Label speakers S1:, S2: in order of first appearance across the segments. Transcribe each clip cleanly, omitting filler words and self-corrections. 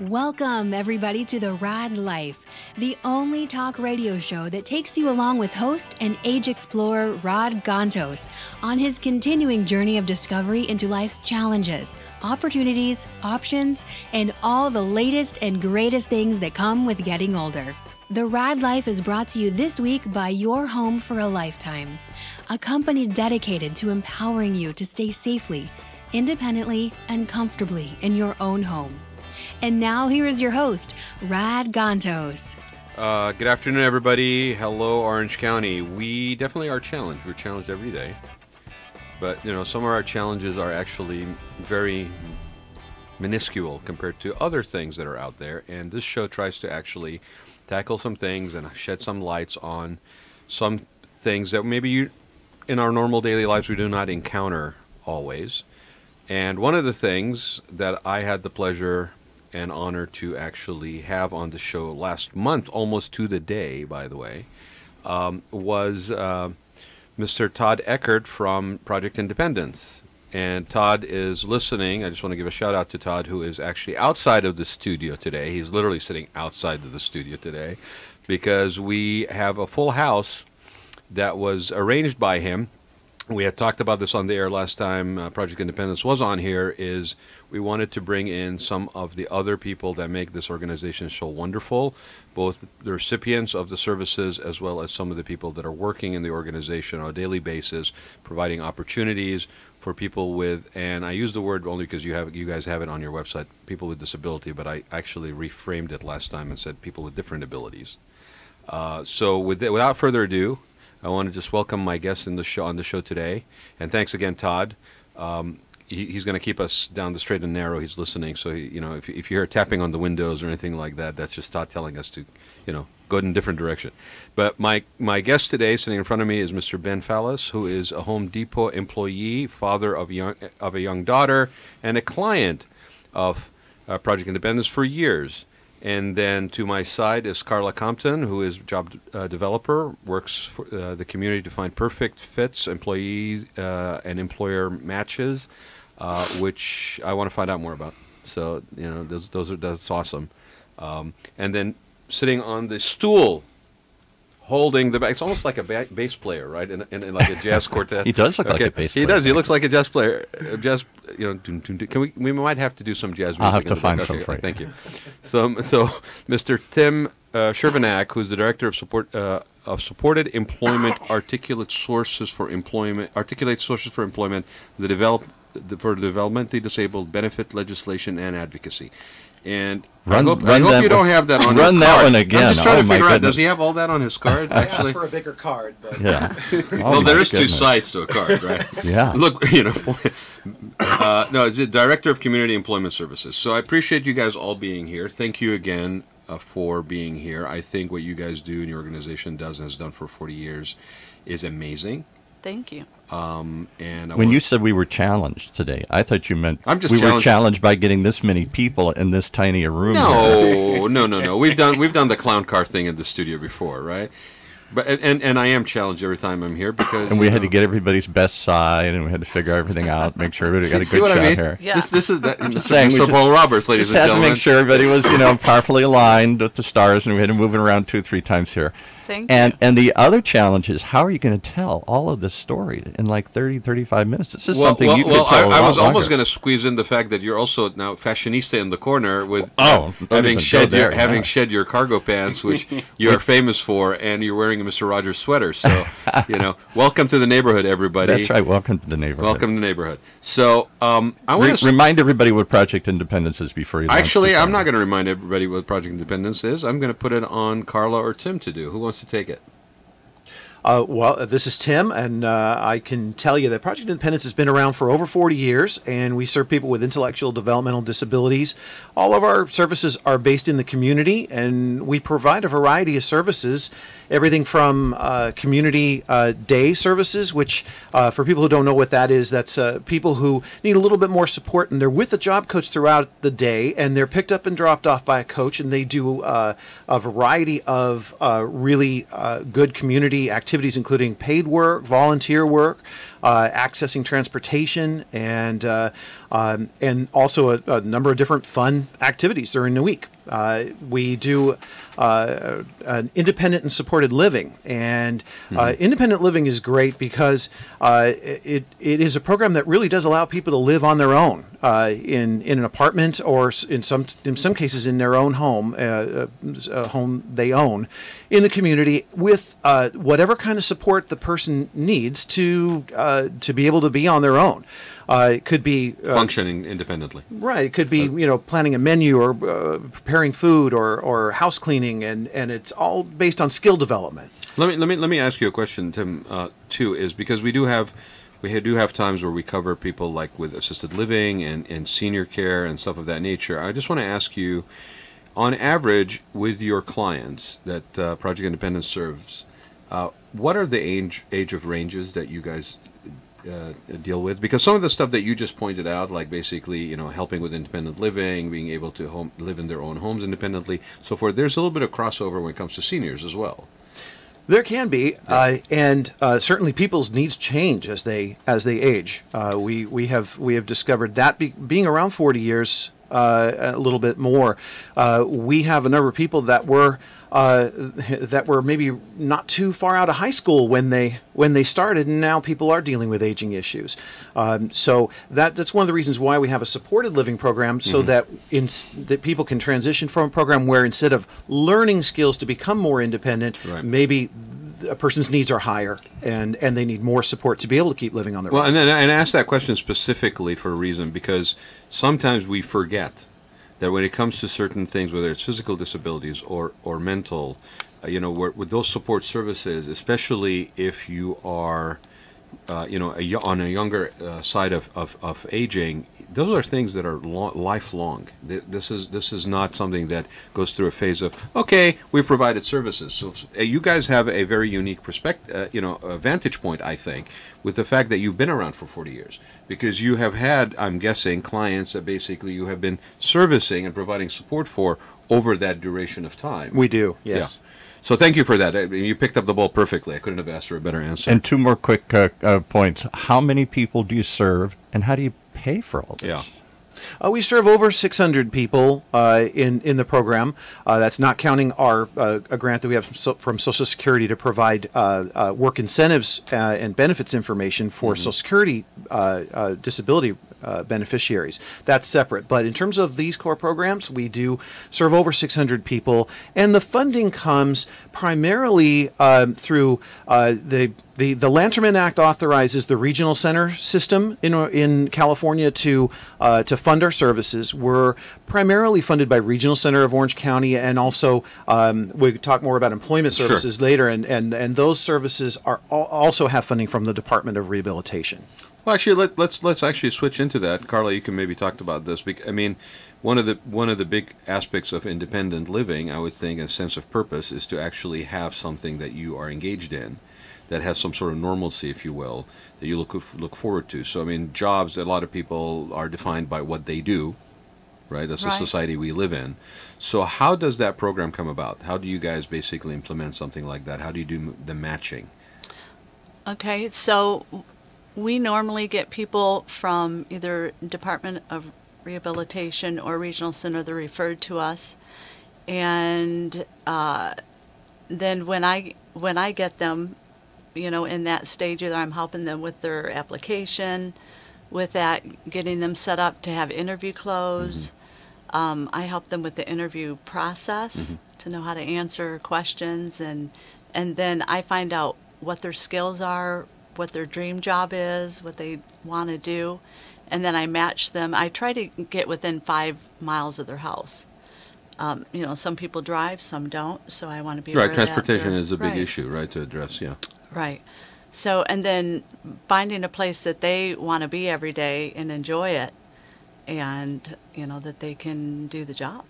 S1: Welcome, everybody, to the Raad Life, the only talk radio show that takes you along with host and age explorer Rod Gantos on his continuing journey of discovery into life's challenges, opportunities, options, and all the latest and greatest things that come with getting older. The Raad Life is brought to you this week by Your Home for a Lifetime, a company dedicated to empowering you to stay safely, independently, and comfortably in your own home. And now here is your host, Rad Gantos.
S2: Good afternoon, everybody. Hello, Orange County. We definitely are challenged. We're challenged every day. But, some of our challenges are actually very minuscule compared to other things that are out there. And this show tries to actually tackle some things and shed some lights on some things that maybe in our normal daily lives we do not encounter always. And one of the things that I had the pleasure and honor to actually have on the show last month, almost to the day, by the way, was Mr. Todd Eckert from Project Independence. And Todd is listening. I just want to give a shout out to Todd, who is actually outside of the studio today. He's literally sitting outside of the studio today because we have a full house that was arranged by him. We had talked about this on the air last time Project Independence was on here, is we wanted to bring in some of the other people that make this organization so wonderful, both the recipients of the services as well as some of the people that are working in the organization on a daily basis, providing opportunities for people with, and I use the word only because you guys have it on your website, people with disability, but I actually reframed it last time and said people with different abilities. So without further ado, I want to just welcome my guest on the show today, and thanks again, Todd. He's going to keep us down the straight and narrow. He's listening, so if you hear tapping on the windows or anything like that, that's just Todd telling us to, go in a different direction. But my guest today, sitting in front of me, is Mr. Ben Fallis, who is a Home Depot employee, father of a young daughter, and a client of Project Independence for years. And then to my side is Carla Compton, who is a job developer, works for the community to find perfect fits, employee and employer matches, which I want to find out more about. So, that's awesome. And then sitting on the stool, holding the bass. It's almost like a bass player, right? In like a jazz quartet.
S3: He does look like a bass player.
S2: He does. He looks like a jazz player. We might have to do some jazz music.
S3: I'll have to find some for you.
S2: Thank you. So Mr. Tim Shervanak, who's the director of supported employment, articulates sources for employment, for the developmentally disabled benefit legislation and advocacy. And I hope you don't have that on your card.
S3: Run that one again.
S2: I'm just trying to figure out, does he have all that on his card?
S4: I asked for a bigger card. But
S3: yeah.
S2: Well, there is two sides to a card, right?
S3: Yeah.
S2: Look, no, it's the Director of Community Employment Services. So I appreciate you guys all being here. Thank you again for being here. I think what you guys do and your organization does and has done for 40 years is amazing.
S5: Thank you.
S2: And
S3: when you said we were challenged today, I thought you meant
S2: we
S3: were challenged by getting this many people in this tiny a room.
S2: No. We've done the clown car thing in the studio before, right? But and I am challenged every time I'm here because
S3: we had to get everybody's best side, and we had to figure everything out, make sure everybody got a good shot here.
S5: Yeah.
S2: This is that.
S3: Mr.
S2: Paul Roberts, ladies and
S3: gentlemen.
S2: gentlemen.
S3: Had to make sure everybody was powerfully aligned with the stars, and we had to move it around 2-3 times here.
S5: Thank you.
S3: And the other challenge is, how are you going to tell all of this story in like 30, 35 minutes? This is something you could tell
S2: I was
S3: a lot
S2: almost
S3: longer.
S2: going to squeeze in the fact that you're also now fashionista in the corner with
S3: having
S2: shed your cargo pants, which you're famous for, and you're wearing a Mr. Rogers sweater. So, welcome to the neighborhood, everybody.
S3: That's right. Welcome to the neighborhood.
S2: Welcome to the neighborhood. So, I want to
S3: remind everybody what Project Independence is before you.
S2: Actually, I'm not going to remind everybody what Project Independence is. I'm going to put it on Carla or Tim to do. Who wants to take it?
S4: Well, this is Tim, and I can tell you that Project Independence has been around for over 40 years, and we serve people with intellectual developmental disabilities. All of our services are based in the community, and we provide a variety of services, everything from community day services, which for people who don't know what that is, that's people who need a little bit more support, and they're with a job coach throughout the day, and they're picked up and dropped off by a coach, and they do a variety of really good community activities activities including paid work, volunteer work, accessing transportation, and also a number of different fun activities during the week. We do an independent and supported living, and independent living is great because it is a program that really does allow people to live on their own in an apartment, or in some cases in their own home, a home they own in the community, with whatever kind of support the person needs to be able to be on their own. It could be
S2: functioning independently.
S4: Right. It could be planning a menu, or preparing food, or house cleaning, and it's all based on skill development.
S2: Let me ask you a question, Tim. Too, is because we do have times where we cover people like with assisted living and senior care and stuff of that nature. I just want to ask you, on average, with your clients that Project Independence serves, what are the age of ranges that you guys deal with? Because some of the stuff that you just pointed out, like basically, helping with independent living, being able to live in their own homes independently, so forth, there's a little bit of crossover when it comes to seniors as well.
S4: There can be, and certainly people's needs change as they age. We have discovered that being around 40 years, a little bit more. We have a number of people that were maybe not too far out of high school when they started, and now people are dealing with aging issues. So that's one of the reasons why we have a supported living program, so that people can transition from a program where, instead of learning skills to become more independent, maybe a person's needs are higher, and they need more support to be able to keep living on their own.
S2: Well, and ask that question specifically for a reason, because sometimes we forget that when it comes to certain things, whether it's physical disabilities or mental, with those support services, especially if you are, on a younger side of aging, those are things that are lifelong. This is not something that goes through a phase of, okay, we've provided services. So you guys have a very unique perspective, a vantage point, I think, with the fact that you've been around for 40 years. Because you have had, I'm guessing, clients that basically you have been servicing and providing support for over that duration of time.
S4: We do, yes.
S2: Yeah. So thank you for that. You picked up the ball perfectly. I couldn't have asked for a better answer.
S3: And two more quick points. How many people do you serve, and how do you pay for all this?
S2: Yeah.
S4: We serve over 600 people in the program. That's not counting a grant that we have from Social Security to provide work incentives and benefits information for Social Security disability beneficiaries. That's separate. But in terms of these core programs, we do serve over 600 people, and the funding comes primarily through the Lanterman Act authorizes the regional center system in California to fund our services. We're primarily funded by Regional Center of Orange County, and also we could talk more about employment services later, and those services also have funding from the Department of Rehabilitation.
S2: Well, actually, let's actually switch into that. Carla, you can maybe talk about this. I mean, one of the big aspects of independent living, I would think, a sense of purpose, is to actually have something that you are engaged in, that has some sort of normalcy, if you will, that you look forward to. So, I mean, jobs, a lot of people are defined by what they do, right? That's the society we live in. So how does that program come about? How do you guys basically implement something like that? How do you do the matching?
S5: Okay, so we normally get people from either Department of Rehabilitation or Regional Center. They're referred to us, and then when I get them, in that stage, either I'm helping them with their application, with that getting them set up to have interview close. I help them with the interview process to know how to answer questions, and then I find out what their skills are, what their dream job is, what they want to do, and then I match them. I try to get within 5 miles of their house. Some people drive, some don't, so I want to be aware of that.
S2: Transportation is a big issue, right, to address, yeah.
S5: Right. So, and then finding a place that they want to be every day and enjoy it, and that they can do the job.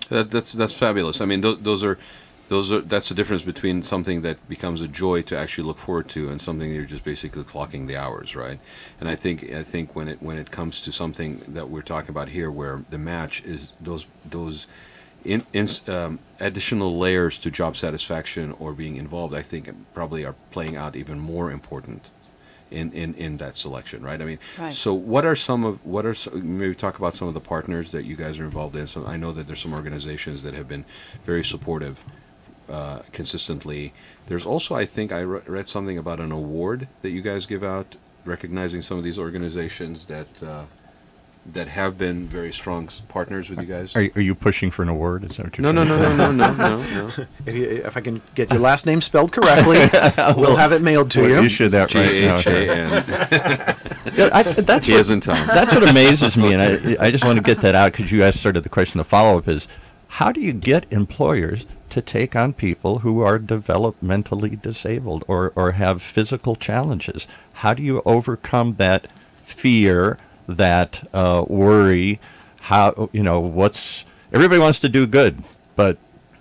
S2: That's fabulous. I mean, that's the difference between something that becomes a joy to actually look forward to and something you're just basically clocking the hours, right? And I think when it comes to something that we're talking about here, where the match is those additional layers to job satisfaction or being involved, I think probably are playing out even more important in that selection, right? I mean,
S5: Right.
S2: so maybe talk about some of the partners that you guys are involved in. So I know that there's some organizations that have been very supportive consistently. There's also, I think I read something about an award that you guys give out recognizing some of these organizations that have been very strong partners with you guys.
S3: Are you pushing for an award? Is that what you're
S2: No.
S4: If I can get your last name spelled correctly, we'll have it mailed to you.
S3: You should that right now.
S2: He isn't Tom.
S3: That's what amazes me, and I just want to get that out because you asked sort of the question. The follow-up is, how do you get employers to take on people who are developmentally disabled or have physical challenges? How do you overcome that fear, that worry? How, everybody wants to do good, but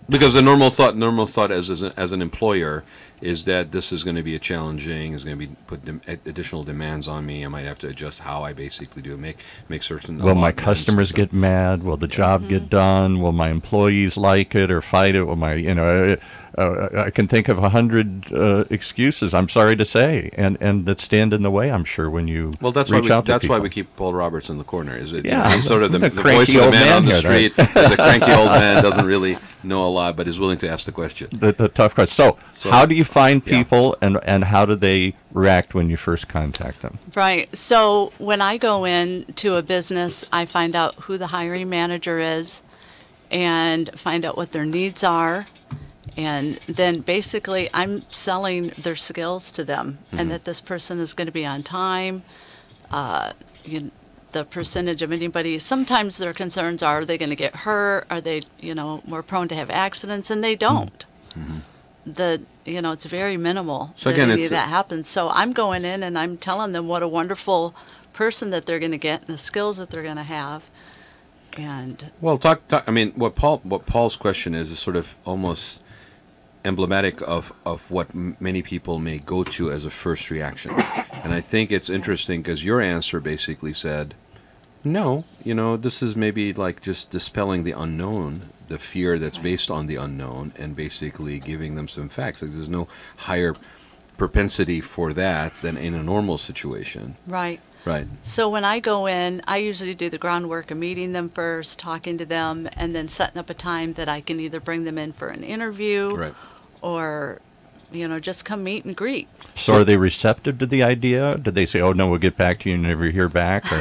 S2: because the normal thought as an employer is that this is going to be is going to be put additional demands on me. I might have to adjust how I basically do it, make certain.
S3: Will my customers get mad? Will the job get done? Will my employees like it or fight it? Will my, I can think of 100 excuses, I'm sorry to say, and that stand in the way, I'm sure, when you
S2: that's
S3: reach out to
S2: that's
S3: people.
S2: why we keep Paul Roberts in the corner. Is it?
S3: Yeah,
S2: he's sort of the
S3: cranky
S2: voice of the
S3: old
S2: man on the
S3: here,
S2: street.
S3: right?
S2: He's a cranky old man, doesn't really know a lot, but is willing to ask the question.
S3: The tough question. So how do you find
S2: yeah.
S3: people, and how do they react when you first contact them?
S5: Right. So when I go in to a business, I find out who the hiring manager is and find out what their needs are. And then basically I'm selling their skills to them, and that this person is going to be on time. The percentage of anybody, sometimes their concerns are they going to get hurt? Are they, more prone to have accidents? And they don't. It's very minimal
S2: So
S5: that
S2: again,
S5: any of that happens. So I'm going in and I'm telling them what a wonderful person that they're going to get and the skills that they're going to have. And
S2: well, I mean, what Paul's question is sort of almost emblematic of what many people may go to as a first reaction. And I think it's interesting because your answer basically said, no, this is maybe like just dispelling the unknown, the fear that's based on the unknown, and basically giving them some facts. Like there's no higher propensity for that than in a normal situation.
S5: Right.
S2: Right.
S5: So when I go in, I usually do the groundwork of meeting them first, talking to them, and then setting up a time that I can either bring them in for an interview
S2: Right.
S5: or, just come meet and greet.
S3: So are they receptive to the idea? Did they say, "Oh no, we'll get back to you and never hear back"? Or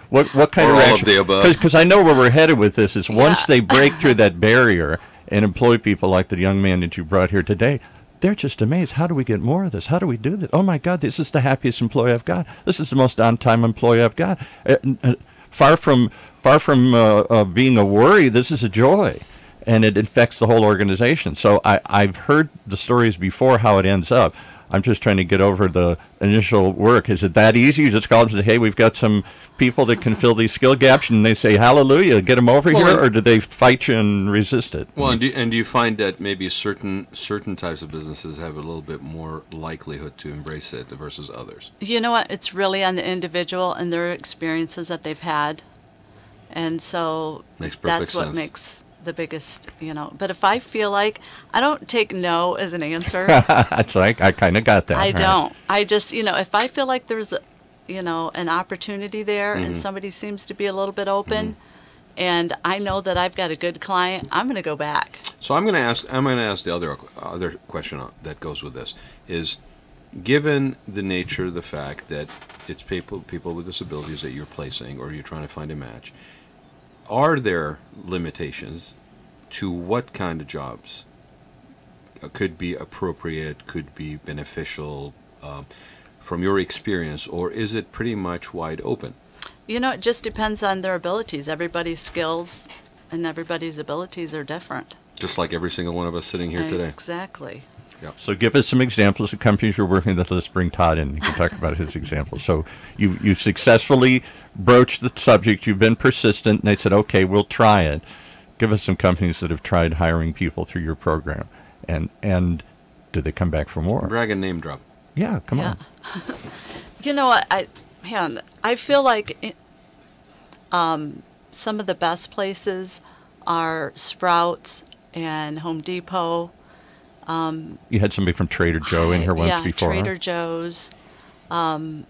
S3: what kind
S2: Or
S3: of
S2: all
S3: reaction?
S2: of the above.
S3: Because I know where we're headed with this is once
S5: Yeah.
S3: they break through that barrier and employ people like the young man that you brought here today, they're just amazed. How do we get more of this? How do we do this? Oh my God, this is the happiest employee I've got. This is the most on-time employee I've got. Far from being a worry, this is a joy. And it infects the whole organization. So I've heard the stories before how it ends up. I'm just trying to get over the initial work. Is it that easy? You just call them and say, hey, we've got some people that can fill these skill gaps, and they say, hallelujah, get them over here, or do they fight you and resist it?
S2: Well, and do you find that maybe certain types of businesses have a little bit more likelihood to embrace it versus others?
S5: You know what? It's really on the individual and their experiences that they've had. And so
S2: Makes perfect
S5: that's what
S2: sense.
S5: makes the biggest, But if I feel like, I don't take no as an answer.
S3: That's like, I kind of got that.
S5: I
S3: right.
S5: don't. I just, if I feel like there's, an opportunity there and somebody seems to be a little bit open and I know that I've got a good client, I'm going to go back.
S2: So I'm going to ask the other question that goes with this is, given the nature, the fact that it's people with disabilities that you're placing or you're trying to find a match, are there limitations to what kind of jobs could be appropriate, could be beneficial from your experience, or is it pretty much wide open?
S5: It just depends on their abilities. Everybody's skills and everybody's abilities are different.
S2: Just like every single one of us sitting here today.
S5: Exactly.
S3: So give us some examples of companies you're working with. Let's bring Todd in. You can talk about his examples. So you successfully broached the subject. You've been persistent, and they said, okay, we'll try it. Give us some companies that have tried hiring people through your program. And do they come back for more?
S2: Brag and name drop.
S3: Yeah, come on.
S5: You know what? I feel like some of the best places are Sprouts and Home Depot.
S3: You had somebody from Trader Joe in here once before.
S5: Yeah, Trader Joe's. I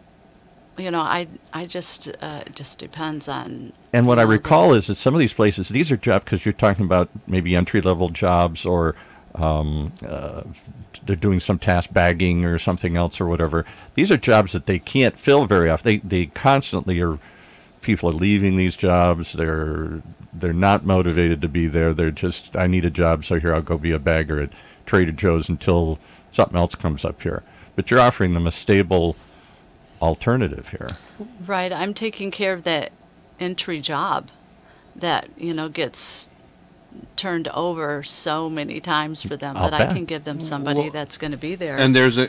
S5: just it just depends on.
S3: And what I recall is that some of these places, these are jobs, because you're talking about maybe entry-level jobs, or they're doing some task bagging or something else or whatever. These are jobs that they can't fill very often. They constantly are. People are leaving these jobs. They're not motivated to be there. They're just, I need a job, so here I'll go be a bagger at Trader Joe's until something else comes up here. But you're offering them a stable alternative here.
S5: Right. I'm taking care of that entry job that, gets turned over so many times for them that I can give them somebody that's going to be there.
S2: And there's a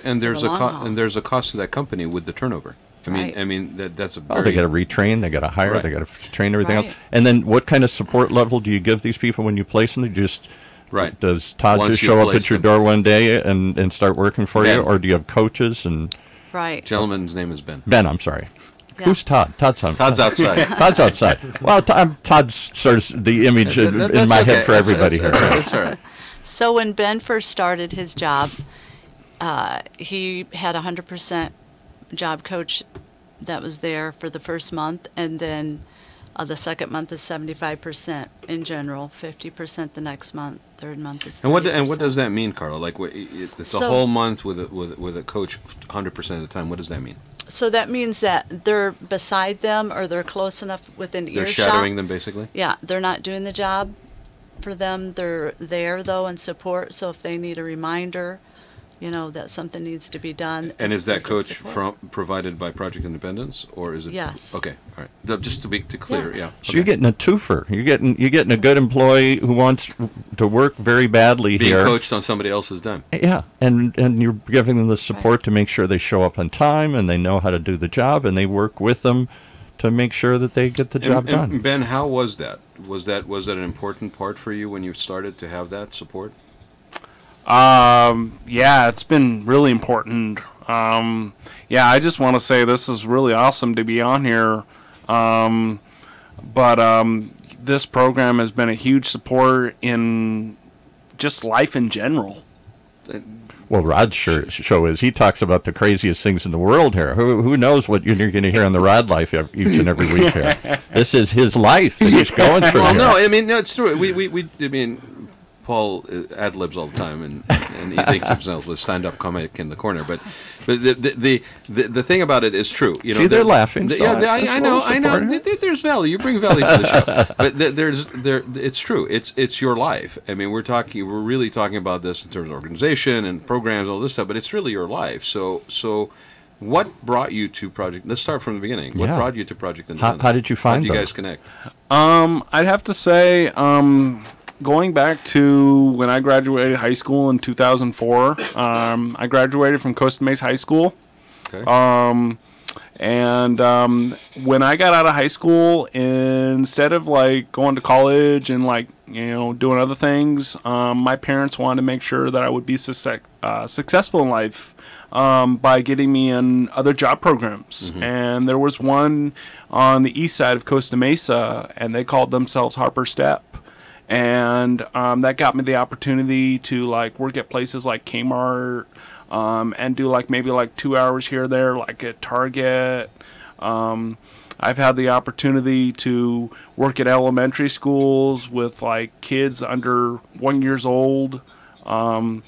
S2: cost to that company with the turnover. I mean that's a very...
S3: they got to retrain, they got to hire, they got to train everything else.
S5: Right.
S3: And then what kind of support level do you give these people when you place them? Does Todd
S2: Once
S3: just show up at your
S2: them.
S3: door one day and start working for you, or do you have coaches? And
S5: Right.
S2: Gentleman's name is Ben.
S3: Ben, I'm sorry.
S5: Yeah.
S3: Who's Todd? Todd's
S2: outside.
S3: Todd's outside. Well, Todd's sort of the image in my head for everybody here.
S2: That's all right.
S5: So when Ben first started his job, he had 100% job coach that was there for the first month, and then the second month is 75% in general, 50% the next month, third month is 30%.
S2: And what does that mean, Carla? Like, it's a whole month with a coach 100% of the time. What does that mean?
S5: So that means that they're beside them, or they're close enough within earshot.
S2: They're shadowing them, basically?
S5: Yeah, they're not doing the job for them. They're there, though, and support. So if they need a reminder, that something needs to be done.
S2: And is that coach provided by Project Independence, or is it?
S5: Yes.
S2: Okay, all right. No, just to be clear, yeah.
S3: So you're getting a twofer. You're getting a good employee who wants to work very badly
S2: being
S3: here.
S2: coached on somebody else's dime.
S3: Yeah, and you're giving them the support to make sure they show up on time and they know how to do the job, and they work with them to make sure that they get the job done.
S2: And Ben, how was that? Was that an important part for you when you started to have that support?
S6: Yeah, it's been really important. I just want to say this is really awesome to be on here. But this program has been a huge support in just life in general.
S3: Well, Rod's show is, he talks about the craziest things in the world here. Who knows what you're going to hear on the Raad Life each and every week here. This is his life that he's going through.
S2: Well,
S3: here.
S2: no, it's true. Paul ad-libs all the time, and he thinks himself a stand-up comic in the corner. But the thing about it is true.
S3: See, they're laughing.
S2: I know. There's value. You bring value to the show. But it's true. It's your life. I mean, we're really talking about this in terms of organization and programs, all this stuff. But it's really your life. So. What brought you to Project? Let's start from the beginning. What brought you to Project Independence?
S3: How did you find
S2: How did you guys connect?
S6: I'd have to say, going back to when I graduated high school in 2004, I graduated from Costa Mesa High School.
S2: Okay.
S6: When I got out of high school, instead of going to college and doing other things, my parents wanted to make sure that I would be successful in life by getting me in other job programs. Mm-hmm. And there was one on the east side of Costa Mesa, and they called themselves Harper Step. And that got me the opportunity to work at places like Kmart, and do maybe 2 hours here or there, at Target. I've had the opportunity to work at elementary schools with kids under 1 year old, and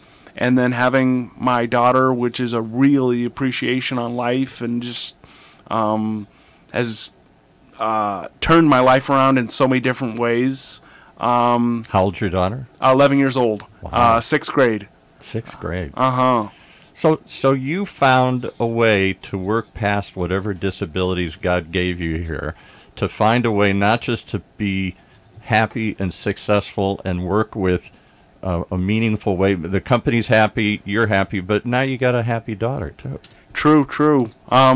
S6: then having my daughter, which is a really appreciation on life, and just has turned my life around in so many different ways.
S3: How old's your daughter?
S6: 11 years old.
S3: Wow.
S6: 6th grade.
S3: 6th grade.
S6: Uh-huh.
S3: So you found a way to work past whatever disabilities God gave you here, to find a way not just to be happy and successful and work with a meaningful way. The company's happy, you're happy, but now you got a happy daughter too.
S6: True.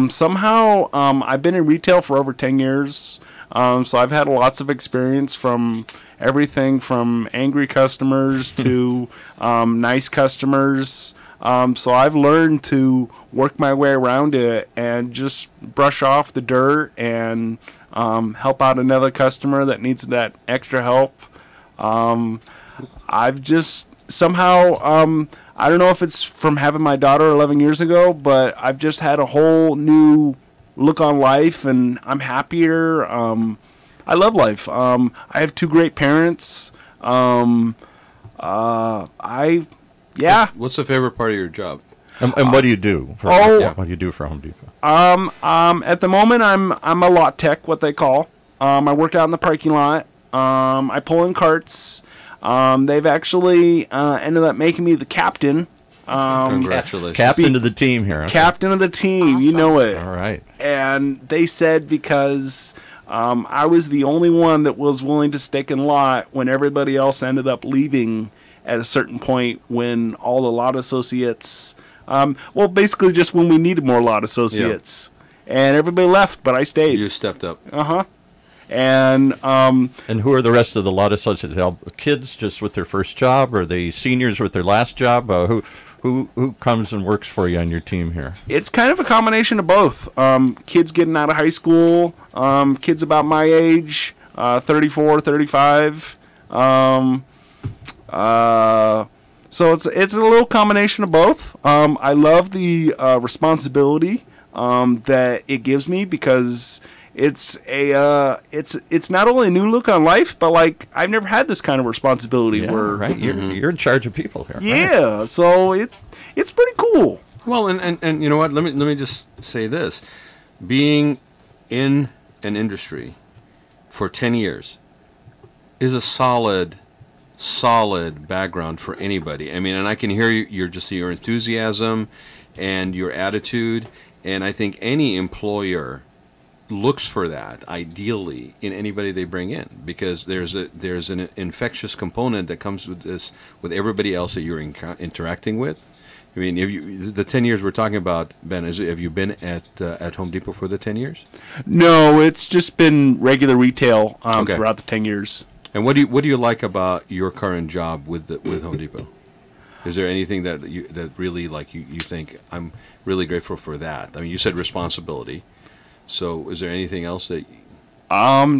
S6: Somehow, I've been in retail for over 10 years. So I've had lots of experience from everything from angry customers to nice customers. So I've learned to work my way around it and just brush off the dirt and help out another customer that needs that extra help. I've just somehow, I don't know if it's from having my daughter 11 years ago, but I've just had a whole new look on life, and I'm happier. I love life. I have 2 great parents.
S2: What's the favorite part of your job?
S3: And what do you do? What do you do for Home Depot?
S6: At the moment, I'm a lot tech, what they call. I work out in the parking lot. I pull in carts. They've actually ended up making me the captain.
S2: Congratulations.
S3: Captain of the team here. Okay.
S6: Captain of the team,
S5: Awesome.
S6: You know it.
S3: All right.
S6: And they said because I was the only one that was willing to stick in lot when everybody else ended up leaving at a certain point when all the lot associates, basically just when we needed more lot associates. Yeah. And everybody left, but I stayed.
S2: You stepped up.
S6: Uh-huh. And
S3: who are the rest of the lot associates? All kids just with their first job, or are they seniors with their last job? Who comes and works for you on your team here?
S6: It's kind of a combination of both. Kids getting out of high school, kids about my age, 34, 35. So it's a little combination of both. I love the responsibility that it gives me, because it's not only a new look on life, but like I've never had this kind of responsibility.
S3: Yeah,
S6: where
S3: right, you're in charge of people here.
S6: Yeah,
S3: right.
S6: So it's pretty cool.
S2: Well, and you know what? Let me just say this: being in an industry for 10 years is a solid background for anybody. I mean, and I can hear your enthusiasm and your attitude, and I think any employer looks for that ideally in anybody they bring in, because there's an infectious component that comes with this, with everybody else that you're interacting with. I mean, the 10 years we're talking about, Ben, have you been at Home Depot for the 10 years?
S6: No, it's just been regular retail
S2: Okay.
S6: throughout the 10 years.
S2: And what do you like about your current job with Home Depot? Is there anything that really, like, you think I'm really grateful for that? I mean, you said responsibility. So is there anything else that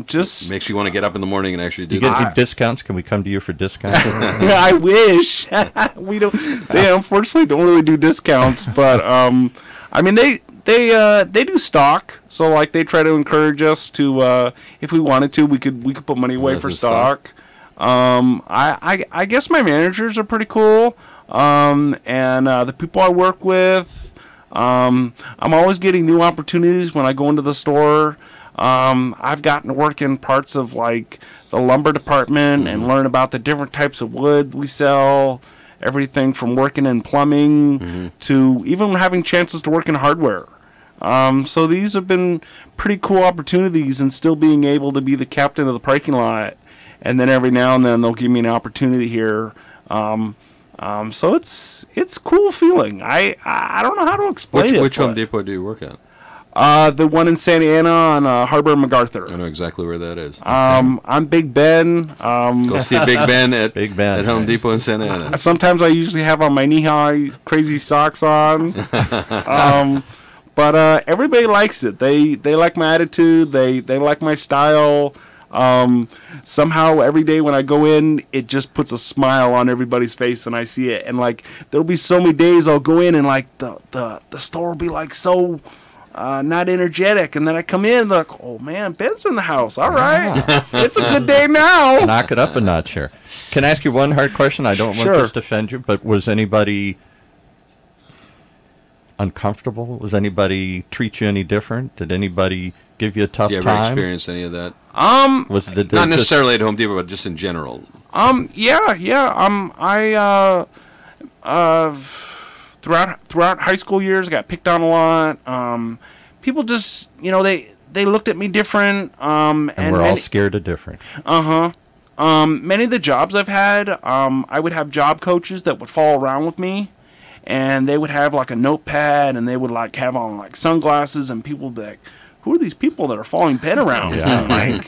S6: just
S2: makes you want to get up in the morning and actually do
S3: You get
S2: that?
S3: any discounts? Can we come to you for discounts?
S6: I wish. We don't. They unfortunately don't really do discounts, but I mean they do stock. So like they try to encourage us to, if we wanted to, we could put money away for stock. I guess my managers are pretty cool, and the people I work with. I'm always getting new opportunities when I go into the store. I've gotten to work in parts of like the lumber department and learn about the different types of wood we sell. Everything from working in plumbing to even having chances to work in hardware. So these have been pretty cool opportunities, and still being able to be the captain of the parking lot. And then every now and then they'll give me an opportunity here. So it's cool feeling. I don't know how to explain it.
S2: Which Home Depot do you work at?
S6: The one in Santa Ana on Harbor and MacArthur.
S2: I know exactly where that is.
S6: I'm Big Ben.
S2: Go see Big Ben at
S3: Big Ben
S2: at Home Depot in Santa Ana.
S6: Sometimes I usually have on my knee-high crazy socks on. But everybody likes it. They like my attitude. They like my style. Somehow every day when I go in, it just puts a smile on everybody's face, and I see it. And like there'll be so many days I'll go in and like the store will be like so not energetic, and then I come in and they're like, oh man, Ben's in the house. All right, it's a good day now.
S3: Knock it up a notch here. Can I ask you one hard question? I don't want
S6: Sure.
S3: this to offend you, but was anybody uncomfortable? Was anybody treat you any different? Did anybody give you a tough
S2: You ever
S3: time?
S2: experienced any of that?
S3: Was it
S2: Not necessarily at Home Depot, but just in general.
S6: Throughout high school years, I got picked on a lot. People just, they looked at me different.
S3: and we're all scared of different.
S6: Many of the jobs I've had, I would have job coaches that would follow around with me, and they would have like a notepad, and they would like have on like sunglasses, and people would be like, who are these people that are following Ben around? I'd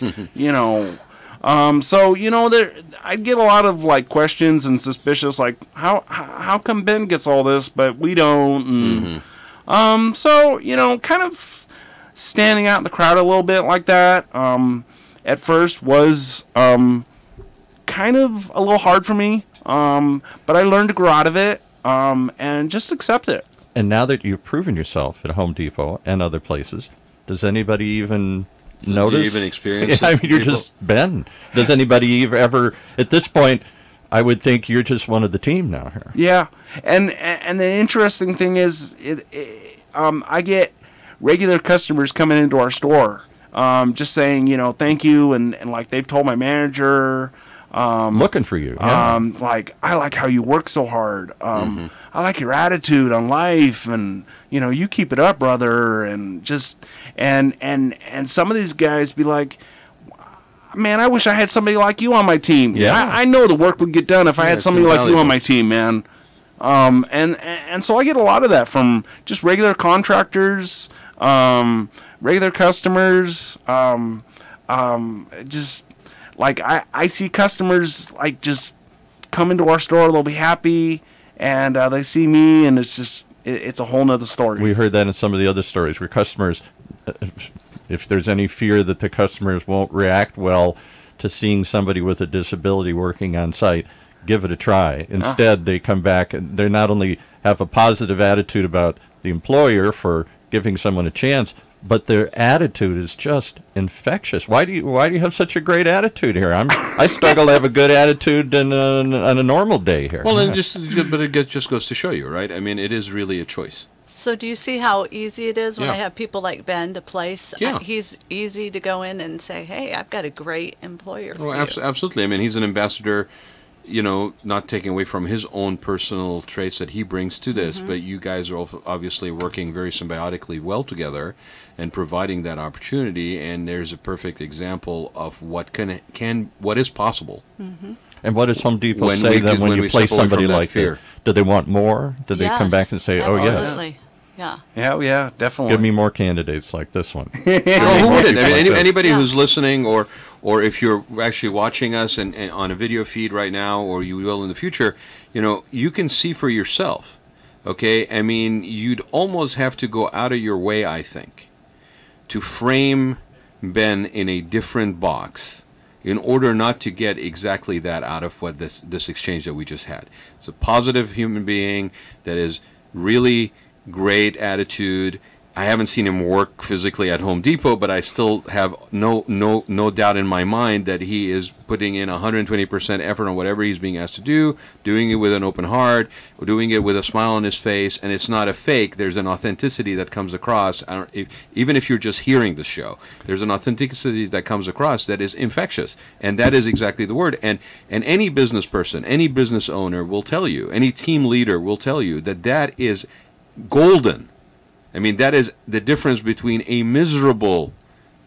S6: get a lot of like questions and suspicious, like how come Ben gets all this but we don't? And, kind of standing out in the crowd a little bit like that. At first was kind kind of a little hard for me, but I learned to grow out of it and just accept it.
S3: And now that you've proven yourself at Home Depot and other places, does anybody even notice?
S2: Do you even experience
S3: I mean, you're
S2: people?
S3: just Ben. Does anybody ever, at this point, I would think you're just one of the team now here.
S6: Yeah, and the interesting thing is, I get regular customers coming into our store, just saying, thank you, and like they've told my manager,
S3: Looking for you. Yeah.
S6: like, I like how you work so hard. I like your attitude on life, and you keep it up, brother. And just and some of these guys be like, man, I wish I had somebody like you on my team.
S3: Yeah.
S6: I know the work would get done if I had
S2: it's
S6: somebody like you
S2: invaluable.
S6: on my team, man. And so I get a lot of that from just regular contractors, regular customers, just like I see customers like just come into our store, they'll be happy, and they see me, and it's just it's a whole nother story.
S3: We heard that in some of the other stories where customers, if there's any fear that the customers won't react well to seeing somebody with a disability working on site, give it a try. Instead, they come back and they not only have a positive attitude about the employer for giving someone a chance, but their attitude is just infectious. Why do you have such a great attitude here? I struggle to have a good attitude on a normal day here.
S2: Well, but it just goes to show you, right? I mean, it is really a choice.
S5: So do you see how easy it is when
S2: Yeah.
S5: I have people like Ben to place?
S2: Yeah.
S5: He's easy to go in and say, hey, I've got a great employer for
S2: Well,
S5: you.
S2: absolutely. I mean, he's an ambassador, not taking away from his own personal traits that he brings to this, but you guys are obviously working very symbiotically well together and providing that opportunity, and there's a perfect example of what what is possible.
S3: And what does Home Depot
S2: When
S3: say
S2: we
S3: then
S2: give-
S3: when
S2: when
S3: you
S2: we
S3: place
S2: step away
S3: somebody
S2: from that
S3: like
S2: fear.
S3: that? Do they want more? Do they come back and say, oh, yes,
S5: Absolutely. Yeah.
S6: Yeah, definitely.
S3: give me more candidates like this one?
S2: Well, who wouldn't? I mean,
S3: like that.
S2: anybody
S5: Yeah.
S2: who's listening, or if you're actually watching us and on a video feed right now, or you will in the future, you can see for yourself. Okay, I mean, you'd almost have to go out of your way, I think, to frame Ben in a different box in order not to get exactly that out of what this exchange that we just had. It's a positive human being that is really great attitude. I haven't seen him work physically at Home Depot, but I still have no doubt in my mind that he is putting in 120% effort on whatever he's being asked to do, doing it with an open heart, doing it with a smile on his face, and it's not a fake. There's an authenticity that comes across. Even if you're just hearing the show, there's an authenticity that comes across that is infectious, and that is exactly the word. And any business person, any business owner will tell you, any team leader will tell you that is golden. I mean, that is the difference between a miserable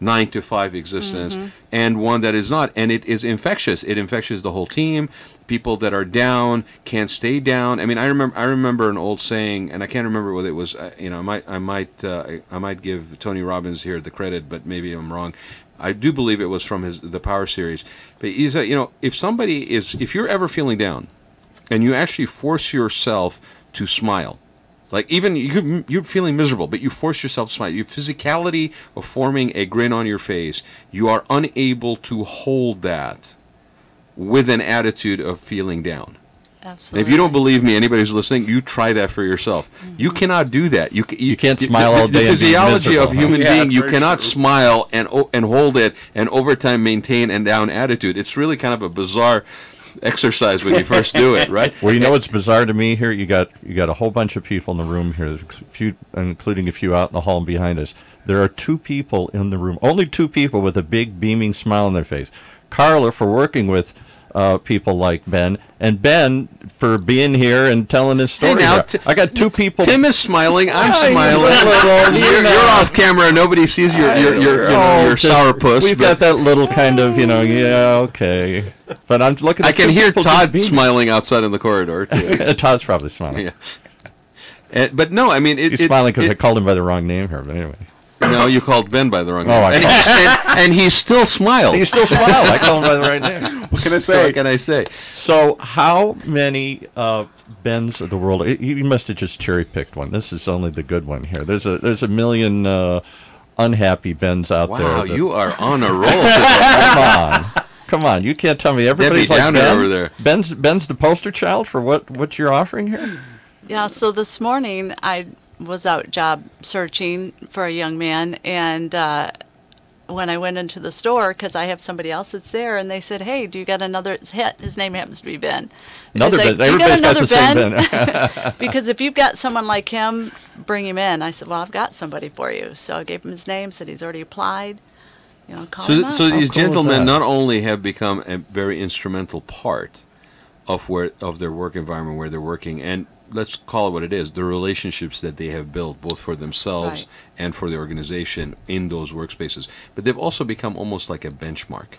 S2: 9-to-5 existence and one that is not. And it is infectious. It infectious the whole team. People that are down can't stay down. I mean, I remember an old saying, and I can't remember whether it was. I might give Tony Robbins here the credit, but maybe I'm wrong. I do believe it was from the Power series. But he said, if you're ever feeling down, and you actually force yourself to smile. Like, even you're feeling miserable, but you force yourself to smile. Your physicality of forming a grin on your face, you are unable to hold that with an attitude of feeling down.
S5: Absolutely.
S2: And if you don't believe me, anybody who's listening, you try that for yourself. You cannot do that. You
S3: can't smile all day
S2: The
S3: and be
S2: physiology of
S3: miserable,
S2: human
S6: huh? Yeah,
S2: being,
S6: that's
S2: you
S6: very
S2: cannot
S6: true.
S2: smile and hold it and over time maintain a down attitude. It's really kind of a bizarre exercise when you first do it, right?
S3: Well, what's bizarre to me here? You got a whole bunch of people in the room here, there's a few, including a few out in the hall and behind us. There are 2 people in the room, only 2 people with a big beaming smile on their face. Carla for working with people like Ben, and Ben for being here and telling his story.
S2: now,
S3: here. I got 2 people.
S2: Tim is smiling. I'm
S3: Yeah,
S2: smiling.
S3: he's a little-
S2: You're off camera. Nobody sees your
S3: just-
S2: sourpuss.
S3: We've got that little kind of, yeah, okay. But I'm looking.
S2: I
S3: at
S2: can
S3: 2
S2: hear
S3: people just
S2: Todd
S3: beaming.
S2: smiling outside in the corridor too.
S3: Todd's probably smiling.
S2: Yeah. But no, I mean,
S3: He's smiling because I called him by the wrong name here. But anyway,
S2: No, you called Ben by the wrong
S3: Oh,
S2: name. And he still smiled.
S3: he still smiled. I called him by the right name.
S6: What can I
S2: What
S6: say?
S2: can I say?
S3: So, how many Bens of the world? You must have just cherry picked one. This is only the good one here. There's a million unhappy Bens out there.
S2: Wow,
S3: that-
S2: you are on a roll today.
S3: Come on, you can't tell me everybody's
S2: Debbie
S3: like
S2: Downer
S3: Ben.
S2: over there.
S3: Ben's the poster child for what you're offering here.
S5: Yeah, so this morning I was out job searching for a young man, and when I went into the store, because I have somebody else that's there, and they said, "Hey, do you got another?" His name happens to be Ben.
S3: Another
S5: He's like,
S3: Ben.
S5: "Do you got
S3: Everybody's got
S5: another
S3: the same Ben.
S5: Because if you've got someone like him, bring him in. I said, "Well, I've got somebody for you." So I gave him his name, said he's already applied. You know, call him up.
S2: So these
S3: cool is
S2: gentlemen
S3: that?
S2: not only have become a very instrumental part of their work environment where they're working, and let's call it what it is, the relationships that they have built both for themselves
S5: Right.
S2: and for the organization in those workspaces, but they've also become almost like a benchmark,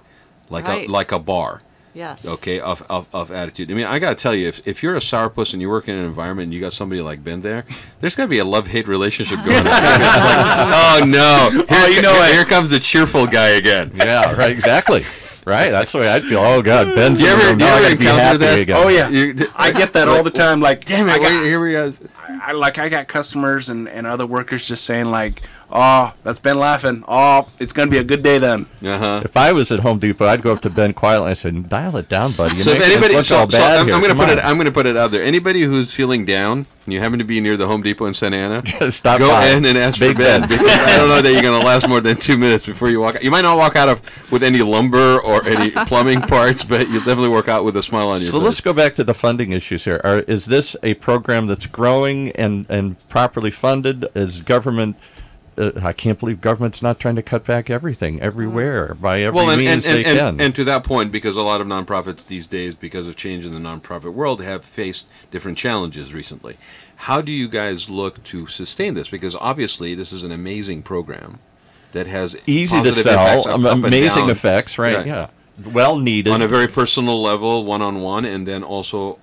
S5: Right.
S2: like a bar.
S5: Yes.
S2: Okay, of attitude. I mean, I gotta tell you, if you're a sourpuss and you work in an environment and you got somebody like Ben there's gotta be a love-hate relationship going on. It's like, oh no, here comes the cheerful guy again.
S3: Yeah, right, exactly. Right, that's the way I'd feel. Oh God, Ben's
S2: You
S3: in the
S2: ever-
S3: room.
S2: you
S3: Now I
S2: ever
S3: gotta be
S2: encounter
S3: happy
S2: that?
S3: again.
S6: Oh yeah,
S2: You-
S6: I get that all the time. Like,
S2: Damn it! Here we go.
S6: I got customers and other workers just saying like, "Oh, that's Ben laughing. Oh, it's gonna be a good day then."
S3: If I was at Home Depot, I'd go up to Ben quietly and say, "Dial it down, buddy. You're
S2: So if
S3: making us
S2: anybody,
S3: look all bad
S2: I'm
S3: here.
S2: going to
S3: Come
S2: put
S3: on."
S2: I'm going to put it out there. Anybody who's feeling down, and you happen to be near the Home Depot in Santa Ana,
S3: Stop
S2: go
S3: by.
S2: in and ask
S3: Big
S2: for Ben,
S3: Ben.
S2: because I don't know that you're going to last more than 2 minutes before you walk out. You might not walk out with any lumber or any plumbing parts, but you'll definitely walk out with a smile on your
S3: So
S2: face.
S3: let's go back to the funding issues here. Is this a program that's growing and properly funded? Is government? I can't believe government's not trying to cut back everything everywhere by every means they can.
S2: And to that point, because a lot of nonprofits these days, because of change in the nonprofit world, have faced different challenges recently. How do you guys look to sustain this? Because obviously, this is an amazing program that has
S3: Easy to
S2: positive impacts
S3: sell,
S2: up and
S3: amazing
S2: down.
S3: effects, right?
S2: Right.
S3: Yeah, well needed.
S2: On a very personal level, one-on-one, and then also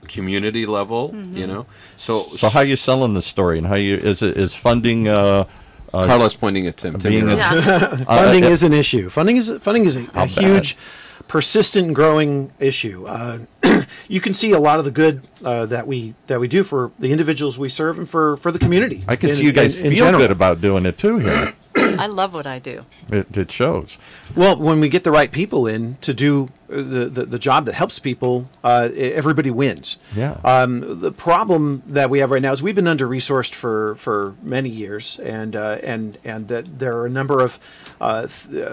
S2: community level. You know, so
S3: So how you selling the story, and how you is funding?
S2: Carla's pointing at Tim. Tim,
S3: being
S2: you're
S3: a-
S2: up.
S5: Yeah.
S4: Funding is an issue. Funding is a
S3: How
S4: huge, persistent, growing issue. You can see a lot of the good that we do for the individuals we serve and for the community.
S3: I can
S4: in-
S3: see you guys
S4: in
S3: feel
S4: general.
S3: good about doing it too here.
S5: I love what I do.
S3: It shows.
S4: Well, when we get the right people in to do the job that helps people, everybody wins.
S3: Yeah.
S4: The problem that we have right now is we've been under resourced for many years, and that there are a number of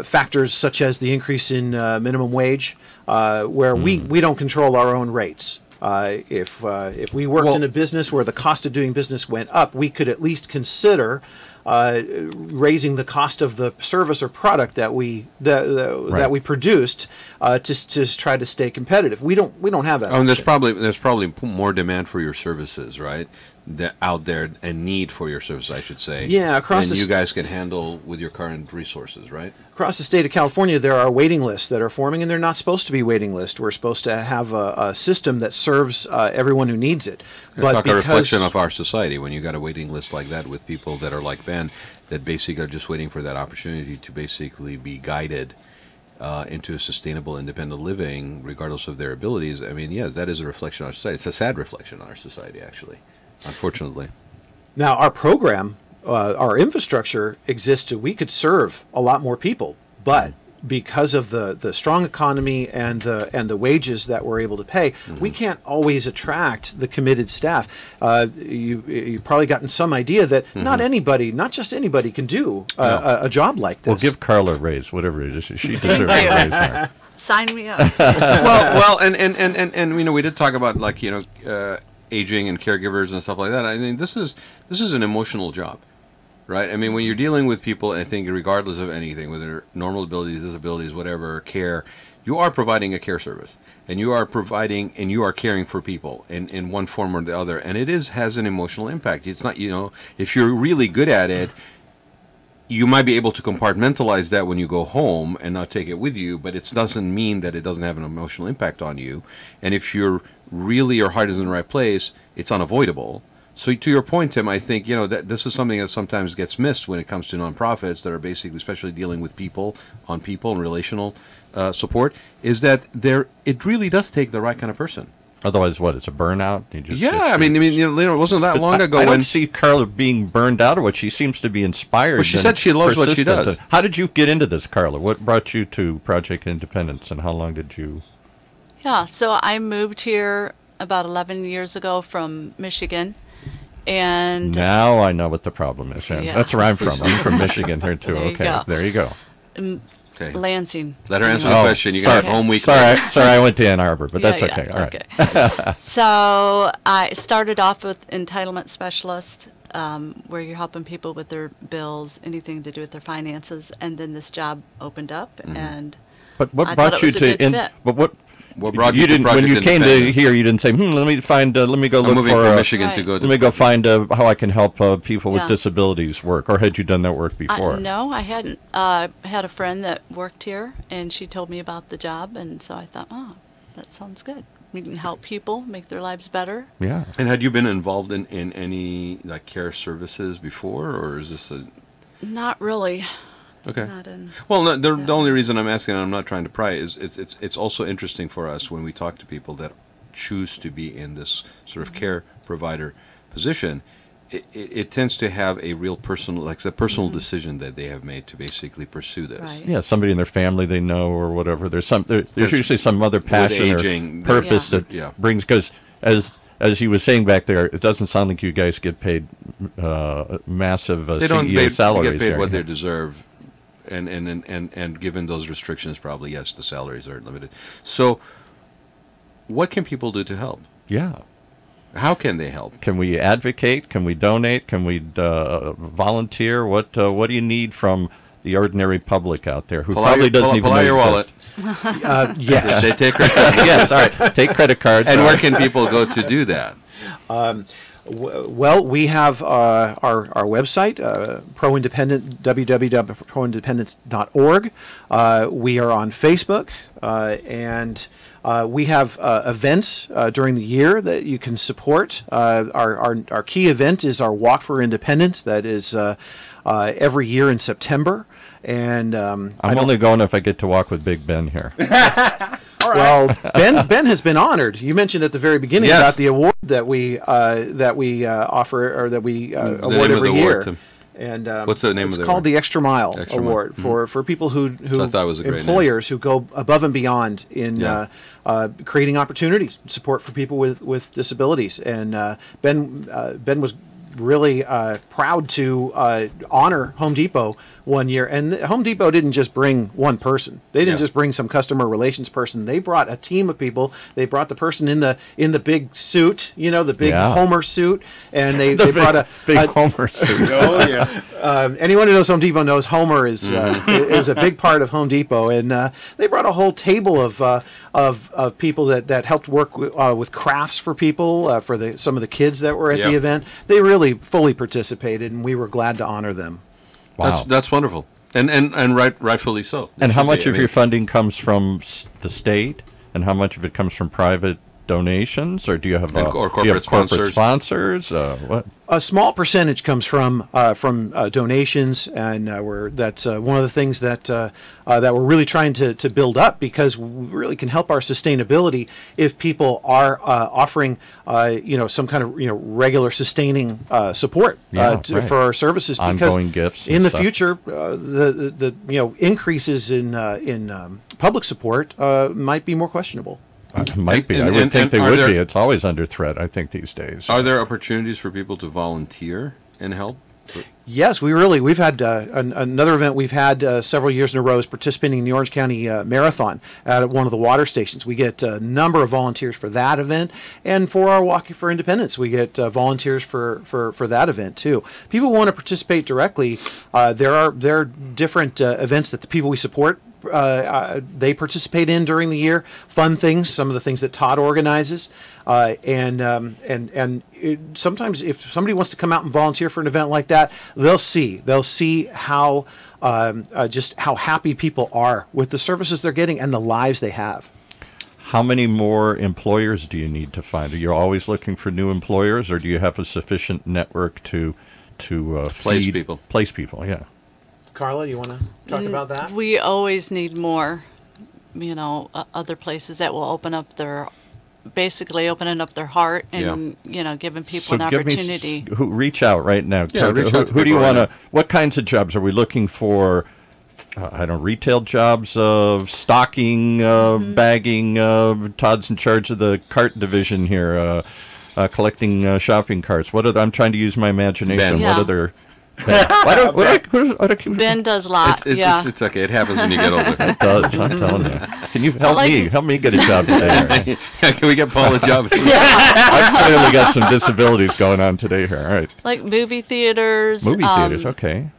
S4: factors such as the increase in minimum wage, where we don't control our own rates. If we worked in a business where the cost of doing business went up, we could at least consider raising the cost of the service or product that we that we produced to try to stay competitive. We don't have that.
S2: Oh, and there's
S4: option.
S2: probably more demand for your services, right? That out there, and need for your services, I should say.
S4: Yeah, across
S2: than
S4: the
S2: you guys can handle with your current resources, right?
S4: Across the state of California, there are waiting lists that are forming, and they're not supposed to be waiting lists. We're supposed to have a system that serves everyone who needs it.
S2: It's like a reflection of our society when you got a waiting list like that with people that are like Ben, that basically are just waiting for that opportunity to basically be guided into a sustainable, independent living, regardless of their abilities. I mean, yes, that is a reflection on our society. It's a sad reflection on our society, actually, unfortunately.
S4: Now, our program, our infrastructure exists. We could serve a lot more people, but because of the strong economy and the wages that we're able to pay, we can't always attract the committed staff. You've probably gotten some idea that not just anybody can do a job like this.
S3: Well, give Carla a raise, whatever it is. She deserves a raise. There.
S5: Sign me up.
S2: and you know, we did talk about, like, you know, aging and caregivers and stuff like that. I mean, this is an emotional job, right? I mean, when you're dealing with people, I think regardless of anything, whether normal abilities, disabilities, whatever, care, you are providing a care service, and you are providing and you are caring for people in one form or the other, and it has an emotional impact. It's not, you know, if you're really good at it, you might be able to compartmentalize that when you go home and not take it with you, but it doesn't mean that it doesn't have an emotional impact on you. And if you're really, your heart is in the right place, it's unavoidable. So to your point, Tim, I think, you know, that this is something that sometimes gets missed when it comes to nonprofits that are basically, especially dealing with people and relational support, is that it really does take the right kind of person.
S3: Otherwise, what? It's a burnout. You just
S2: I mean, it wasn't that long ago
S3: I
S2: when
S3: don't see Carla being burned out of what she seems to be inspired.
S2: Well, she
S3: and
S2: said she loves what she
S3: persistent.
S2: does.
S3: How did you get into this, Carla? What brought you to Project Independence, and how long did you?
S5: Yeah, so I moved here about 11 years ago from Michigan, and
S3: Now I know what the problem is. Yeah.
S5: Yeah.
S3: That's where I'm from. I'm from Michigan here too.
S5: There you
S3: Okay,
S5: go.
S3: there you go.
S2: Okay.
S5: Lansing.
S2: Let her answer
S5: you know.
S2: the question. You can have
S5: sorry.
S2: home week.
S3: Sorry, I went to Ann Arbor, but
S5: Yeah,
S3: that's okay.
S5: yeah,
S3: All right.
S5: okay. So I started off with entitlement specialist, where you're helping people with their bills, anything to do with their finances, and then this job opened up, and
S3: But what
S5: I
S3: brought
S5: thought it
S3: you
S5: was a
S3: to?
S5: good fit.
S3: But what?
S2: What brought
S3: you
S2: you to
S3: didn't when
S2: Project
S3: you came to
S2: Independence?
S3: here? You didn't say, let me find. Let me go
S2: I'm
S3: look
S2: moving
S3: for.
S2: from Michigan to
S5: Right.
S2: go to.
S3: Let me go find how I can help people with
S5: Yeah.
S3: disabilities work. Or had you done that work before?
S5: no, I hadn't. I had a friend that worked here, and she told me about the job, and so I thought, oh, that sounds good. We can help people make their lives better.
S3: Yeah.
S2: And had you been involved in any like care services before, or is this a
S5: Not really.
S2: okay?
S5: Not in.
S2: Well, no, the
S5: Yeah.
S2: only reason I'm asking, and I'm not trying to pry, is it's also interesting for us when we talk to people that choose to be in this sort of care provider position. It tends to have a real personal, like a personal decision that they have made to basically pursue this.
S5: Right.
S3: Yeah, somebody in their family they know or whatever. There's there's
S2: There's-
S3: usually some other passion
S2: aging,
S3: or purpose
S2: there's-
S3: that
S2: yeah.
S3: brings, because as he was saying back there, it doesn't sound like you guys get paid massive
S2: They don't
S3: CEO salaries.
S2: get paid
S3: there.
S2: what they deserve, and given those restrictions, probably yes, the salaries are limited. So, what can people do to help?
S3: Yeah.
S2: How can they help?
S3: Can we advocate? Can we donate? Can we volunteer? What do you need from the ordinary public out there who probably doesn't even
S2: pull
S3: know
S2: out your
S3: you
S2: wallet.
S3: exist?
S4: Yes.
S2: They take credit card.
S3: Yes, all right. Take credit cards.
S2: And where can people go to do that?
S4: Well, we have our website, pro-independent, www.proindependence.org. We are on Facebook, and we have events during the year that you can support. Our key event is our Walk for Independence. That is every year in September. And
S3: I'm only going if I get to walk with Big Ben here.
S4: Well, Ben has been honored. You mentioned at the very beginning
S2: Yes.
S4: about the award that we offer, or that we award
S2: name of
S4: every
S2: the
S4: year.
S2: award, Tim.
S4: And
S2: What's the name
S4: it's
S2: of the
S4: called
S2: award?
S4: the Extra Mile
S2: Extra Mile.
S4: Award for people who
S2: So I thought it was a great name.
S4: employers who go above and beyond in
S2: Yeah.
S4: creating opportunities, support for people with disabilities. And Ben was really proud to honor Home Depot one year. And Home Depot didn't just bring one person. They didn't
S2: Yeah.
S4: just bring some customer relations person. They brought a team of people. They brought the person in the big suit, the big
S3: Yeah.
S4: Homer suit, and they
S3: The
S4: brought
S3: big
S4: a
S3: Homer suit.
S6: Oh yeah.
S4: anyone who knows Home Depot knows Homer is
S2: Mm-hmm.
S4: is a big part of Home Depot, and they brought a whole table of people that helped work with crafts for people, for some of the kids that were at the
S2: Yeah.
S4: event. They really fully participated, and we were glad to honor them.
S3: Wow.
S2: That's wonderful, and rightfully so.
S3: And
S2: It
S3: how
S2: should
S3: much
S2: be.
S3: of
S2: I
S3: your
S2: mean,
S3: funding comes from the state, and how much of it comes from private donations, or do you have
S2: And- or corporate sponsors?
S3: sponsors? What?
S4: A small percentage comes from donations, and that's one of the things that we're really trying to build up, because we really can help our sustainability if people are offering some kind of regular sustaining support
S3: Yeah, right.
S4: for our services. Because
S3: Ongoing gifts and
S4: in the
S3: stuff.
S4: future, the increases in public support might be more questionable.
S3: Might be.
S2: And-
S3: I would
S2: and-
S3: think
S2: and
S3: they
S2: are
S3: would
S2: there-
S3: be. It's always under threat, I think, these days.
S2: Are there opportunities for people to volunteer and help?
S4: Yes, we've had another event we've had several years in a row is participating in the Orange County Marathon at one of the water stations. We get a number of volunteers for that event, and for our Walking for Independence, we get volunteers for that event too. People want to participate directly. There are different events that the people we support they participate in during the year. Fun things, some of the things that Todd organizes, and sometimes if somebody wants to come out and volunteer for an event like that, they'll see how just how happy people are with the services they're getting and the lives they have.
S3: How many more employers do you need to find? Are you always looking for new employers, or do you have a sufficient network to
S2: Place
S3: feed-
S2: people.
S3: Place people, yeah.
S4: Carla, you want to talk about that?
S5: We always need more, other places that will open up their basically opening up their heart and giving people an
S3: give me
S5: opportunity.
S3: who reach out right now.
S2: Yeah, reach out to
S3: who do you
S2: people
S3: want
S2: right
S3: to? What kinds of jobs are we looking for? I don't retail jobs of stocking, bagging. Todd's in charge of the cart division here, collecting shopping carts. I'm trying to use my imagination.
S2: Ben.
S5: Yeah.
S3: What other?
S5: Ben does a lot.
S2: It's okay. It happens when you get older.
S3: It does. I'm telling you. Can you help
S5: like-
S3: me? Help me get a job today.
S2: Can we get Paul a job?
S3: I've clearly got some disabilities going on today here. All right.
S5: Like movie theaters.
S3: Movie theaters. Okay.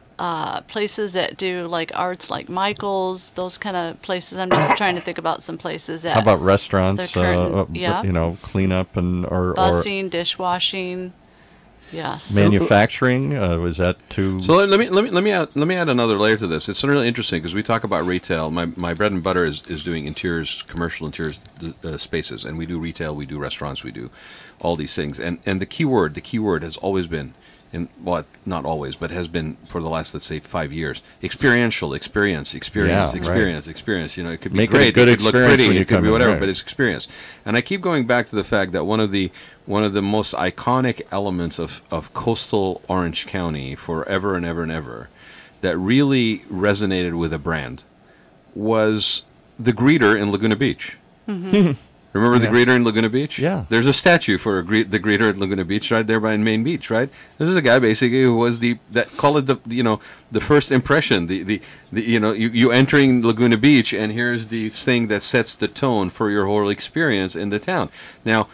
S5: Places that do like arts, like Michael's, those kind of places. I'm just trying to think about some places that.
S3: How about restaurants?
S5: the current- yeah.
S3: Cleanup or
S5: busing, dishwashing. Yes.
S3: manufacturing. Was that too?
S2: So let me add another layer to this. It's really interesting because we talk about retail. My bread and butter is doing interiors, commercial interiors spaces, and we do retail, we do restaurants, we do all these things. And the key word has always been, not always, but has been for the last, let's say, 5 years, experiential, experience. It could be
S3: Make it a
S2: great,
S3: good
S2: it could look
S3: experience
S2: pretty,
S3: when you
S2: it could
S3: come
S2: be
S3: in,
S2: whatever,
S3: right.
S2: but it's experience. And I keep going back to the fact that one of the most iconic elements of coastal Orange County forever and ever and ever that really resonated with a brand was the greeter in Laguna Beach.
S5: Mm-hmm.
S2: Remember the greeter in Laguna Beach?
S3: Yeah.
S2: There's a statue for the greeter at Laguna Beach right there by Main Beach, right? This is a guy basically who was the first impression, you entering Laguna Beach, and here's the thing that sets the tone for your whole experience in the town. Now,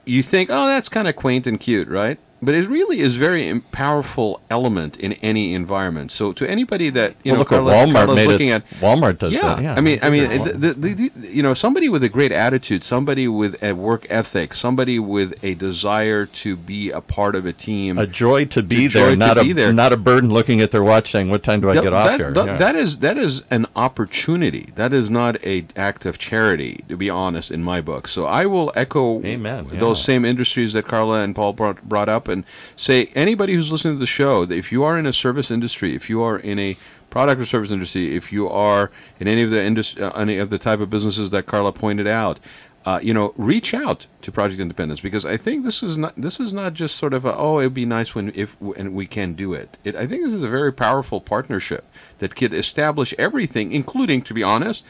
S2: you think, oh, that's kind of quaint and cute, right? But it really is very powerful element in any environment. So to anybody that
S3: look what
S2: Carla's
S3: Walmart made
S2: looking
S3: it.
S2: at,
S3: Walmart does that. Yeah.
S2: I mean, somebody with a great attitude, somebody with a work ethic, somebody with a desire to be a part of a team,
S3: a joy to be
S2: joy
S3: there,
S2: to
S3: not
S2: be there.
S3: not a burden looking at their watch saying, "What time do I get off here?"
S2: That is an opportunity. That is not an act of charity, to be honest, in my book. So I will echo those same industries that Carla and Paul brought up, and say anybody who's listening to the show that if you are in a service industry, if you are in a product or service industry, if you are in any of the type of businesses that Carla pointed out, reach out to Project Independence, because I think this is not just sort of it'd be nice and we can do it. I think this is a very powerful partnership that could establish everything, including, to be honest,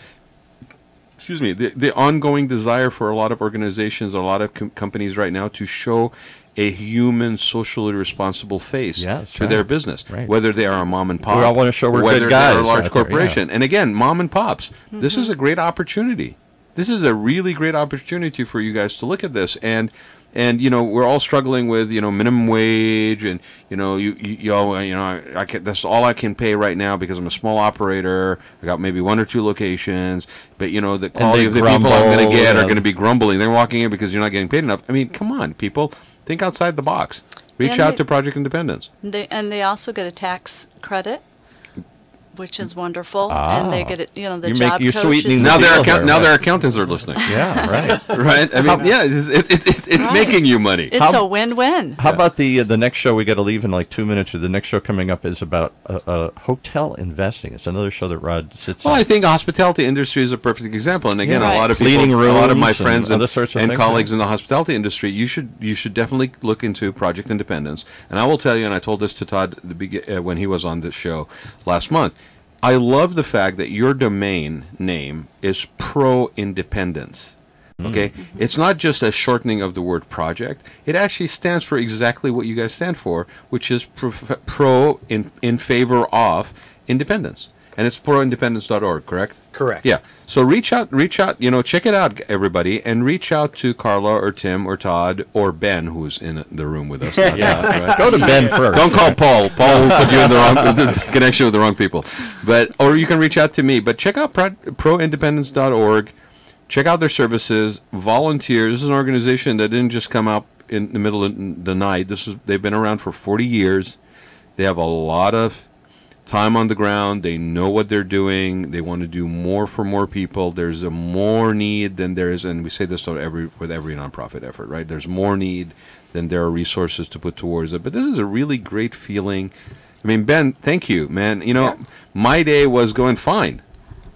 S2: the ongoing desire for a lot of organizations, a lot of companies right now to show a human, socially responsible face to their business, whether they are a mom and pop,
S3: we all want to show we're
S2: whether
S3: good guys,
S2: they're a large
S3: out there,
S2: corporation. And again, mom and pops, this is a great opportunity. This is a really great opportunity for you guys to look at this. And we're all struggling with minimum wage, and that's all I can pay right now because I'm a small operator. I got maybe 1 or 2 locations, but the quality of the people I'm going to get are going to be grumbling. They're walking in because you're not getting paid enough. I mean, come on, people. Think outside the box. Reach out to Project Independence.
S5: They also get a tax credit, which is wonderful, and they get it. The job
S3: you're
S5: coaches.
S3: sweetening
S2: Now
S3: the
S2: their accountants are listening.
S3: Yeah, right.
S2: Right. I mean, it's
S5: Right.
S2: making you money.
S5: It's a win-win.
S3: How about the next show? We got to leave in like 2 minutes. The next show coming up is about hotel investing. It's another show that Rod sits on.
S2: Well, I think hospitality industry is a perfect example. And again,
S5: Yeah.
S2: a lot of
S3: Cleaning
S2: people, a lot of my
S3: rooms
S2: friends
S3: and
S2: and
S3: other sorts of things,
S2: colleagues in the hospitality industry, you should definitely look into Project Independence. And I will tell you, and I told this to Todd when he was on this show last month, I love the fact that your domain name is Pro-Independence. Okay? It's not just a shortening of the word project. It actually stands for exactly what you guys stand for, which is pro in favor of independence. And it's proindependence.org, correct?
S4: Correct.
S2: Yeah. So reach out, check it out, everybody, and reach out to Carla or Tim or Todd or Ben, who's in the room with us. Right?
S3: Go to Ben first.
S2: Don't call Paul. Paul will put you in the wrong connection with the wrong people. Or you can reach out to me. But check out proindependence.org. Check out their services. Volunteer. This is an organization that didn't just come up in the middle of the night. They've been around for 40 years. They have a lot of time on the ground. They know what they're doing. They want to do more for more people. There's a more need than there is, and we say this with every nonprofit effort, right? There's more need than there are resources to put towards it. But this is a really great feeling. I mean, Ben, thank you, man. My day was going fine.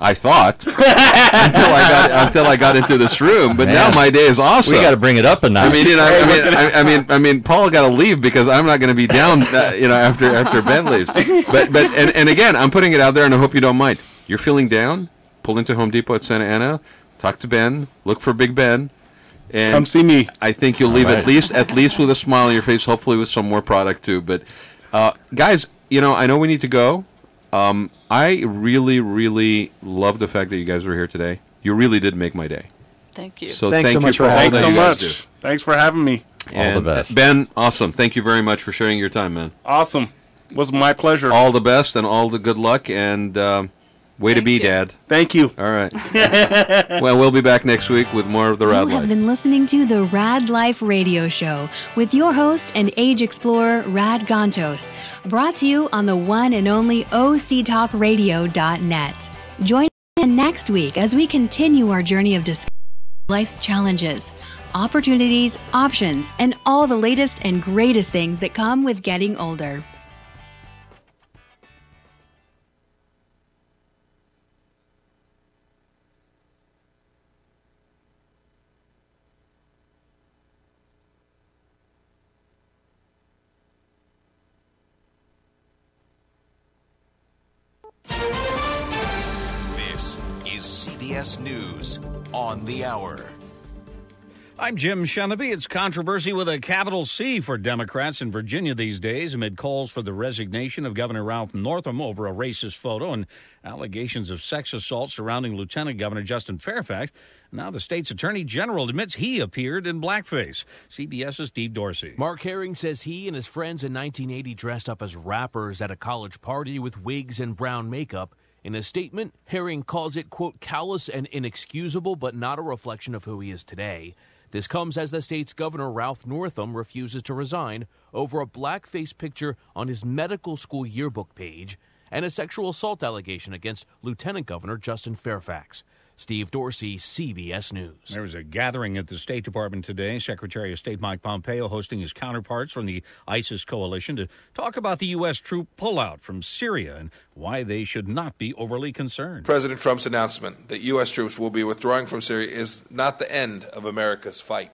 S2: I thought until I got into this room. But now my day is awesome.
S3: We got to bring it up a notch.
S2: I mean, Paul got to leave because I'm not going to be down, after Ben leaves. But again, I'm putting it out there, and I hope you don't mind. You're feeling down? Pull into Home Depot at Santa Ana, talk to Ben, look for Big Ben, and
S6: come see me.
S2: I think you'll leave at least with a smile on your face. Hopefully, with some more product too. But guys, I know we need to go. I really, really love the fact that you guys were here today. You really did make my day.
S5: Thank you.
S2: So
S4: Thanks
S2: thank
S4: so
S2: you
S4: much
S2: for
S4: for
S2: all
S4: having
S2: that
S6: Thanks
S2: you
S6: so
S2: guys do.
S6: much. Thanks for having me.
S3: All the best.
S2: Ben, awesome. Thank you very much for sharing your time, man.
S6: Awesome. It was my pleasure.
S2: All the best and all the good luck, and way to
S5: Thank
S2: be,
S5: you.
S2: Dad.
S6: Thank you.
S2: All right. Well, we'll be back next week with more of the Raad
S1: You have
S2: Life.
S1: been listening to the Raad Life radio show with your host and age explorer, Rad Gontos, brought to you on the one and only octalkradio.net. Join us next week as we continue our journey of discovering life's challenges, opportunities, options, and all the latest and greatest things that come with getting older.
S7: This is CBS News on the Hour.
S8: I'm Jim Sheneby. It's controversy with a capital C for Democrats in Virginia these days amid calls for the resignation of Governor Ralph Northam over a racist photo and allegations of sex assault surrounding Lieutenant Governor Justin Fairfax. Now the state's attorney general admits he appeared in blackface. CBS's Steve Dorsey.
S9: Mark Herring says he and his friends in 1980 dressed up as rappers at a college party with wigs and brown makeup. In a statement, Herring calls it, quote, callous and inexcusable, but not a reflection of who he is today. This comes as the state's governor, Ralph Northam, refuses to resign over a blackface picture on his medical school yearbook page and a sexual assault allegation against Lieutenant Governor Justin Fairfax. Steve Dorsey, CBS News.
S8: There was a gathering at the State Department today. Secretary of State Mike Pompeo hosting his counterparts from the ISIS coalition to talk about the U.S. troop pullout from Syria and why they should not be overly concerned.
S10: President Trump's announcement that U.S. troops will be withdrawing from Syria is not the end of America's fight.